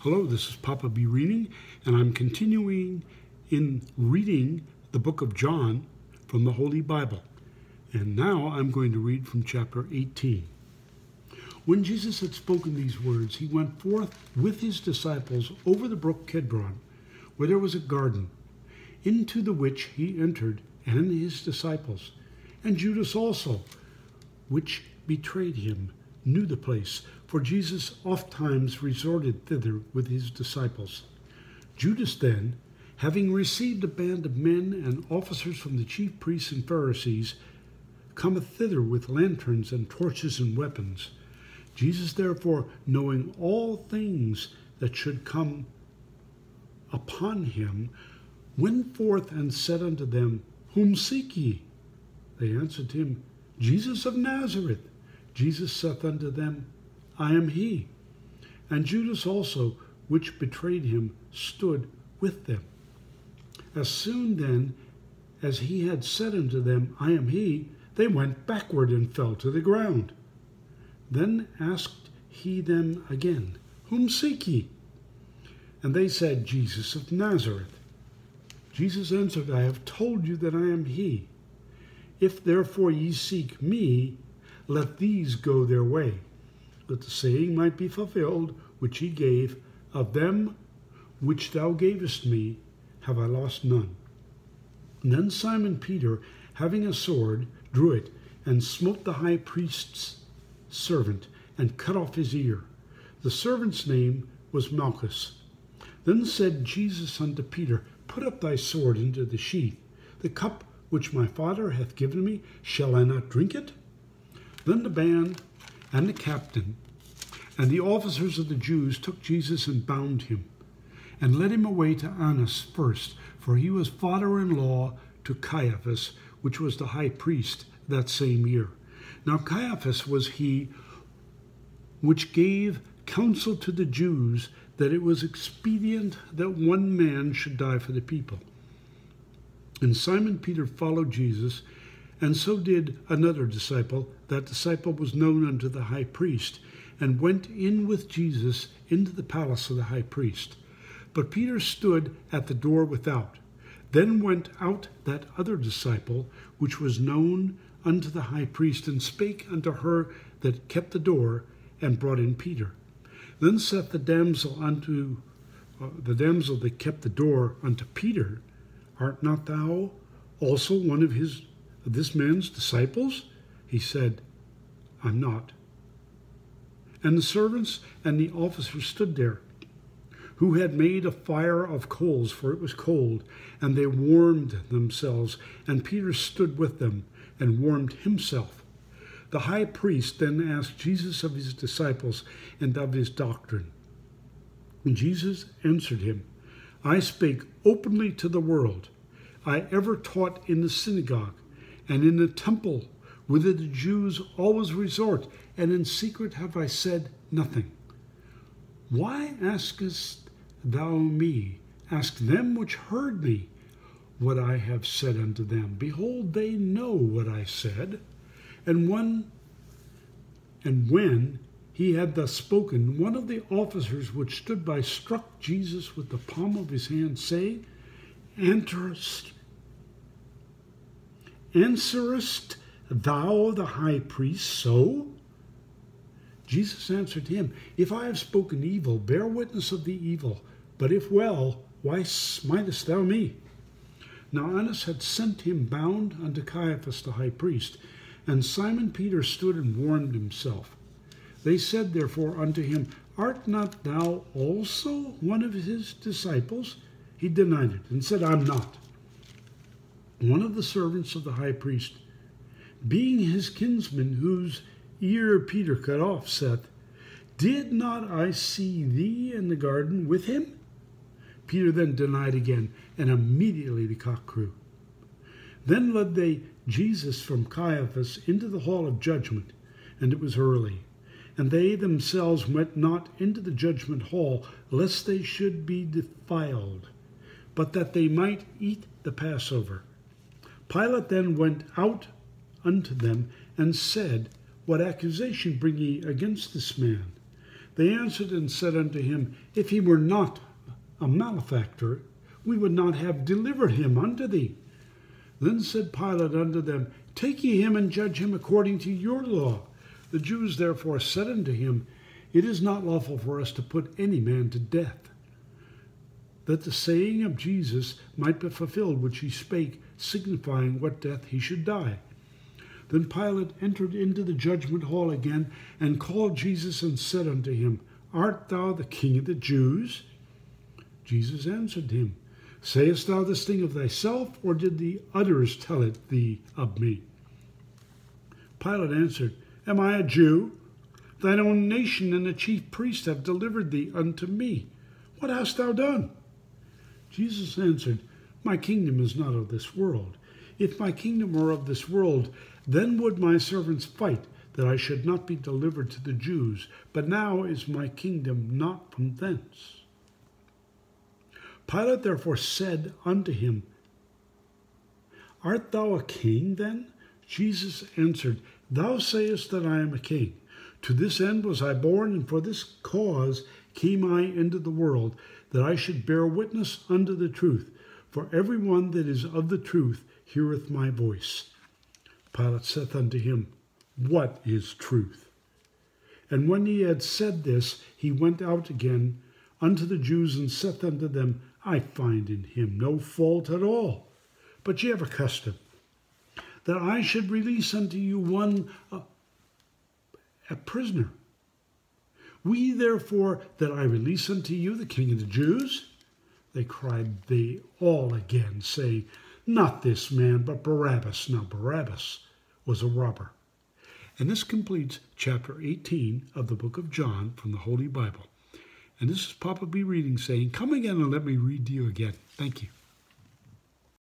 Hello, this is Papa B. reading, and I'm continuing in reading the book of John from the Holy Bible. And now I'm going to read from chapter 18. When Jesus had spoken these words, he went forth with his disciples over the brook Kidron, where there was a garden, into the which he entered, and his disciples. And Judas also, which betrayed him, knew the place, for Jesus ofttimes resorted thither with his disciples. Judas then, having received a band of men and officers from the chief priests and Pharisees, cometh thither with lanterns and torches and weapons. Jesus therefore, knowing all things that should come upon him, went forth and said unto them, Whom seek ye? They answered him, Jesus of Nazareth. Jesus saith unto them, I am he. And Judas also, which betrayed him, stood with them. As soon then as he had said unto them, I am he, they went backward and fell to the ground. Then asked he them again, Whom seek ye? And they said, Jesus of Nazareth. Jesus answered, I have told you that I am he. If therefore ye seek me, let these go their way, that the saying might be fulfilled, which he gave, Of them which thou gavest me, have I lost none. And then Simon Peter, having a sword, drew it, and smote the high priest's servant, and cut off his ear. The servant's name was Malchus. Then said Jesus unto Peter, Put up thy sword into the sheath. The cup which my Father hath given me, shall I not drink it? Then the band and the captain and the officers of the Jews took Jesus and bound him, and led him away to Annas first, for he was father-in-law to Caiaphas, which was the high priest that same year. Now Caiaphas was he which gave counsel to the Jews that it was expedient that one man should die for the people. And Simon Peter followed Jesus, and so did another disciple. That disciple was known unto the high priest, and went in with Jesus into the palace of the high priest. But Peter stood at the door without. Then went out that other disciple, which was known unto the high priest, and spake unto her that kept the door, and brought in Peter. Then saith the damsel that kept the door unto Peter, Art not thou also one of this man's disciples? He said, I'm not. And the servants and the officers stood there, who had made a fire of coals, for it was cold, and they warmed themselves. And Peter stood with them and warmed himself. The high priest then asked Jesus of his disciples and of his doctrine. And Jesus answered him, I spake openly to the world. I ever taught in the synagogue and in the temple, whither the Jews always resort, and in secret have I said nothing. Why askest thou me? Ask them which heard me what I have said unto them. Behold, they know what I said. And when he had thus spoken, one of the officers which stood by struck Jesus with the palm of his hand, saying, Answerest thou the high priest so? Jesus answered him, If I have spoken evil, bear witness of the evil. But if well, why smitest thou me? Now Annas had sent him bound unto Caiaphas the high priest, and Simon Peter stood and warmed himself. They said therefore unto him, Art not thou also one of his disciples? He denied it, and said, I'm not. One of the servants of the high priest, being his kinsman, whose ear Peter cut off, saith, Did not I see thee in the garden with him? Peter then denied again, and immediately the cock crew. Then led they Jesus from Caiaphas into the hall of judgment, and it was early. And they themselves went not into the judgment hall, lest they should be defiled, but that they might eat the Passover. Pilate then went out unto them, and said, What accusation bring ye against this man? They answered and said unto him, If he were not a malefactor, we would not have delivered him unto thee. Then said Pilate unto them, Take ye him and judge him according to your law. The Jews therefore said unto him, It is not lawful for us to put any man to death, that the saying of Jesus might be fulfilled which he spake, signifying what death he should die. Then Pilate entered into the judgment hall again, and called Jesus, and said unto him, Art thou the King of the Jews? Jesus answered him, Sayest thou this thing of thyself, or did the others tell it thee of me? Pilate answered, Am I a Jew? Thine own nation and the chief priests have delivered thee unto me. What hast thou done? Jesus answered, My kingdom is not of this world. If my kingdom were of this world, then would my servants fight, that I should not be delivered to the Jews. But now is my kingdom not from thence. Pilate therefore said unto him, Art thou a king then? Jesus answered, Thou sayest that I am a king. To this end was I born, and for this cause came I into the world, that I should bear witness unto the truth. For every one that is of the truth heareth my voice. Pilate saith unto him, What is truth? And when he had said this, he went out again unto the Jews, and saith unto them, I find in him no fault at all. But ye have a custom, that I should release unto you one a prisoner. Will ye therefore that I release unto you the King of the Jews? They cried they all again, saying, Not this man, but Barabbas. Now Barabbas was a robber. And this completes chapter 18 of the book of John from the Holy Bible. And this is Papa B reading, saying, Come again and let me read to you again. Thank you.